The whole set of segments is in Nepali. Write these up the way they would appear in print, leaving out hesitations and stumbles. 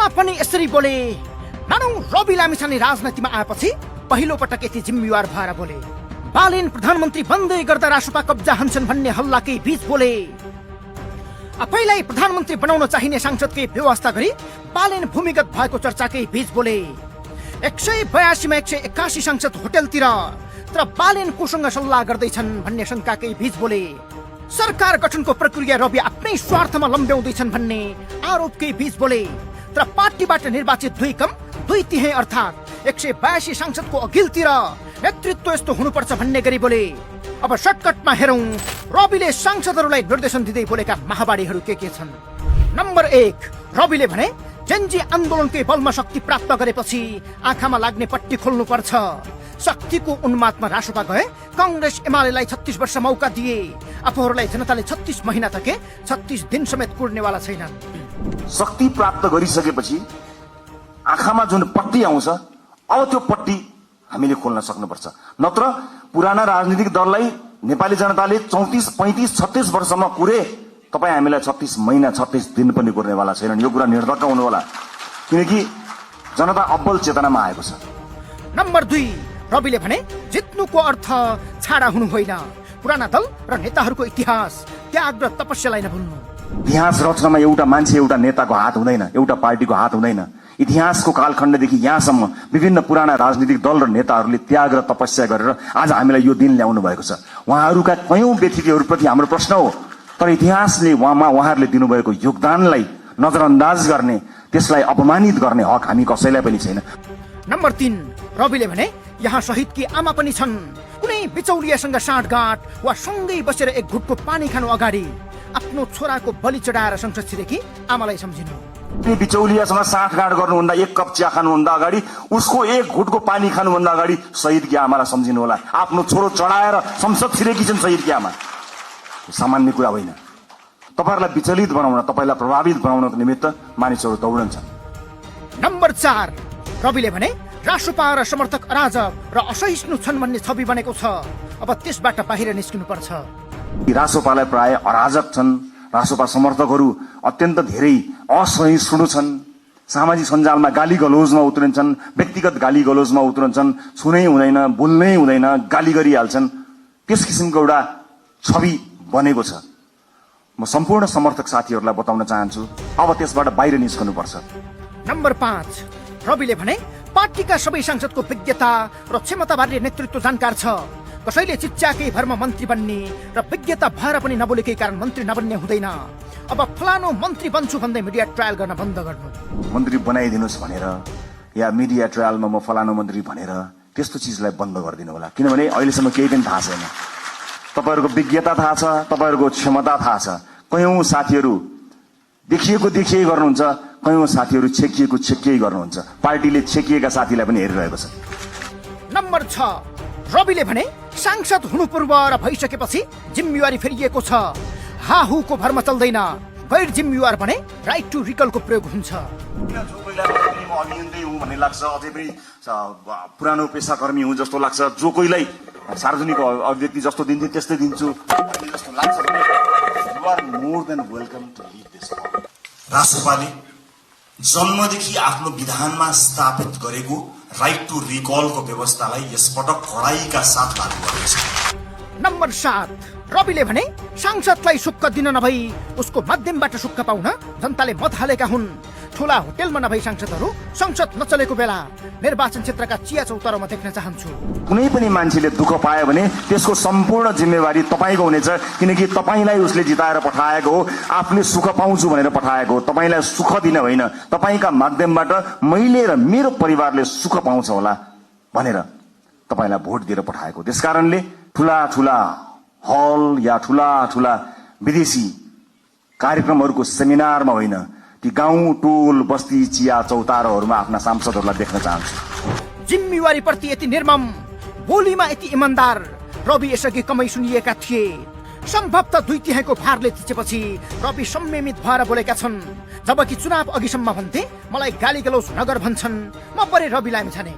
हल्ला पनि यसरी बोले। मानौ रवि लामिछाने राजनीतिमा आएपछि पहिलो पटक यति जिम्मेवार भएर बोले। बालेन प्रधानमन्त्री बन्दै गर्दा रासोपा कब्जा हान्छन् भन्ने हल्लाकै बीच बोले। आफैलाई प्रधानमन्त्री बनाउन चाहिने सांसदकै व्यवस्था गरी बालेन भूमिगत भएको चर्चाकै बीच बोले। 182 मा 181 सांसद होटलतिर, तर बालेन कोसँग सल्लाह गर्दैछन् भन्ने शंकाकै बीच बोले। सरकार गठनको प्रक्रिया रवि आफ्नै स्वार्थमा लम्ब्याउँदैछन् भन्ने आरोपकै बीच बोले। तर पार्टीबाट निर्वाचित 2 कम 2 तिहाई अर्थात् 182 सांसदको अघिल्तिर नेतृत्व यस्तो हुनुपर्छ भन्ने गरी बोले। अब सर्टकटमा हेरौं रविले सांसदहरूलाई निर्देशन दिँदै बोलेका महाबाडीहरू के छन्। नम्बर 1, रविले भने जनजी आन्दोलनकै बलमा शक्ति प्राप्त गरेपछि आँखामा लाग्ने पट्टी खोल्नुपर्छ। शक्तिको उन्मादमा रासोपा गए कांग्रेस एमालेलाई 36 वर्ष मौका दिए। आफूहरूलाई जनताले 36 महिना थके 36 दिन समेत कुर्नेवाला छैनन्। शक्ति प्राप्त गरिसकेपछि आँखामा जुन पट्टी आउँछ अब त्यो पट्टी हामीले खोल्न सक्नुपर्छ। नत्र पुराना राजनीतिक दललाई नेपाली जनताले 34, 35, 36 वर्षमा कुरे, तपाईँ हामीलाई 36 महिना 36 दिन पनि कुर्नेवाला छैनन्। यो कुरा निर्धक्क हुनु होला, किनकि जनता अब्बल चेतनामा आएको छ। नम्बर 2, रविले भने जित्नुको अर्थ छाडा हुनु होइन। पुराना दल र नेताहरूको इतिहास, त्याग र तपस्यालाई नभुल्नु। इतिहास रचनामा एउटा मान्छे, एउटा नेताको हात हुँदैन, एउटा पार्टीको हात हुँदैन। इतिहासको कालखण्डदेखि यहाँसम्म विभिन्न पुराना राजनीतिक दल र नेताहरूले त्याग र तपस्या गरेर आज हामीलाई यो दिन ल्याउनु भएको छ। उहाँहरूका कयौं व्यक्तित्वहरूप्रति हाम्रो प्रश्न हो, तर इतिहासले उहाँहरूले दिनुभएको योगदानलाई नजरअन्दाज गर्ने, त्यसलाई अपमानित गर्ने हक हामी कसैलाई पनि छैन। नम्बर 3, रविले भने यहाँ शहीदकी आमा पनि छन्। कुनै बिचौलियासँग साँठगाँठ वा सँगै बसेर एक घुटको पानी खानु अगाडि आफ्नो छोराको बलि चढाएर संसद छिरेकी आमालाई सम्झिनु। बिचौलियासँग साँठगाँठ गर्नुभन्दा, 1 कप चिया खानुभन्दा अगाडि, उसको 1 घुटको पानी खानुभन्दा अगाडि शहीदकी आमालाई सम्झिनु होला। आफ्नो छोरो चढाएर संसद छिरेकी छन् शहीदकी आमा। सामान्य कुरा होइन। तपाईहरुलाई विचलित बनाउन, तपाईलाई प्रभावित बनाउनको निमित्त मानिसहरू दौडन्छन्। नम्बर 4, रविले भने रासोपा र समर्थक अराजक र असहिष्णु छन् भन्ने छवि बनेको छ। अब त्यसबाट बाहिर निस्किनु पर्छ। रासोपालाई प्राय अराजक छन्, रासोपा समर्थकहरू अत्यन्त धेरै असहिष्णु छन्, सामाजिक सञ्जालमा गाली गलोजमा उत्रन्छन्, व्यक्तिगत गाली गलोजमा उत्रन्छन्, छुनै हुँदैन, बोल्नै हुँदैन, गाली गरिहाल्छन्। त्यस किसिमको एउटा छवि बनेको छ। म सम्पूर्ण समर्थक साथीहरूलाई बताउन चाहन्छु, अब त्यसबाट बाहिर निस्कनु पर्छ। नम्बर 5, रविले भने पार्टीका सबै सांसदको विज्ञता र क्षमताबारे नेतृत्व जानकार छ। कसैले चिच्चाकै भरमा मन्त्री बन्ने र विज्ञता भएर पनि नबोलेकै कारण मन्त्री नबन्ने हुँदैन। अब फलानो मन्त्री बन्छु भन्दै मिडिया ट्रायल गर्न बन्द गर्नु। मन्त्री बनाइदिनुहोस् भनेर या मिडिया ट्रायलमा म फलानो मन्त्री भनेर त्यस्तो चिजलाई बन्द गरिदिनु होला, किनभने अहिलेसम्म केही पनि थाहा छैन। तपाईहरुको विज्ञता थाहा छ, तपाईहरुको क्षमता थाहा छ। कयौं साथीहरू देखिए गर्नुहुन्छ, कयौं साथीहरू छेकिए गर्नुहुन्छ। पार्टीले छेकिएका साथीलाई पनि हेरिरहेको छ। नम्बर 6, रविले भने सांसद हुनु पूर्व र भइसकेपछि जिम्मेवारी फेरिएको छ। हाहुको भरमा चल्दैन। गैर जिम्मेवार भने राइट टु रिकलको प्रयोग हुन्छ। अभियन्ता हुँ भन्ने लाग्छ, अझै पनि पुरानो पेसाकर्मी हुँ जस्तो लाग्छ। जो कोहीलाई सार्वजनिक अभिव्यक्ति जस्तो दिन्थे त्यस्तै दिन्छु जस्तो लाग्छ भने you are more than welcome to lead this party. रासोपाले जन्मदेखि आफ्नो विधानमा स्थापित गरेको राइट टु रिकलको व्यवस्थालाई यसपटक कडाइका साथ लागू गरेको छ। नम्बर 7, रविले भने सांसदलाई सुक्ख दिन नभई उसको माध्यमबाट सुक्ख पाउन जनताले मत हालेका हुन्। ठूला होटेलमा नभई सांसदहरू संसद नचलेको बेला निर्वाचन क्षेत्रका चिया चौतारोमा देख्न चाहन्छु। कुनै पनि मान्छेले दुःख पायो भने त्यसको सम्पूर्ण जिम्मेवारी तपाईको हुनेछ, किनकि तपाईलाई उसले जिताएर पठाएको हो, आफूले सुख पाउँछु भनेर पठाएको हो। तपाईलाई सुख दिन होइन, तपाईका माध्यमबाट मैले र मेरो परिवारले सुख पाउँछ होला भनेर तपाईलाई भोट दिएर पठाएको। त्यसकारणले ठूला हल या ठूला विदेशी कार्यक्रमहरूको सेमिनारमा होइन, ती गाउँ टोल बस्ती चिया चौतारोहरूमा आफ्ना सांसदहरूलाई देख्न चाहन्छु। जिम्मेवारी प्रति यति निर्मम, बोलीमा यति इमानदार रवि यसअघि कमै सुनिएका थिए। सम्भवतः 2 तिहाईको भारले थिचेपछि रवि संयमित भएर बोलेका छन्। जबकि चुनाव अघिसम्म भन्थे मलाई गाली गलौज नगर भन्छन्, म परे रवि लामिछाने।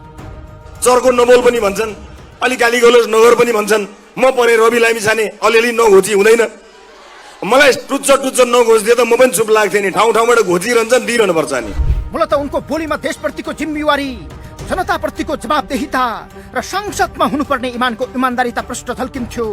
चर्को नबोल पनि भन्छन्, अलि गाली गलौज नगर पनि भन्छन्, म परे रवि लामिछाने। अलिअलि नघोची हुँदैन। मलाई टुच्च नघोचिदिए त म पनि चुप लाग्थेँ नि। ठाउँ ठाउँबाट घोचिरहन्छन्, दिइरहनु पर्छ नि। मूलत उनको बोलीमा देशप्रतिको जिम्मेवारी, जनताप्रतिको जवाबदेहिता र संसदमा हुनुपर्ने इमानको इमान्दारिता प्रष्ट झल्किन्थ्यो।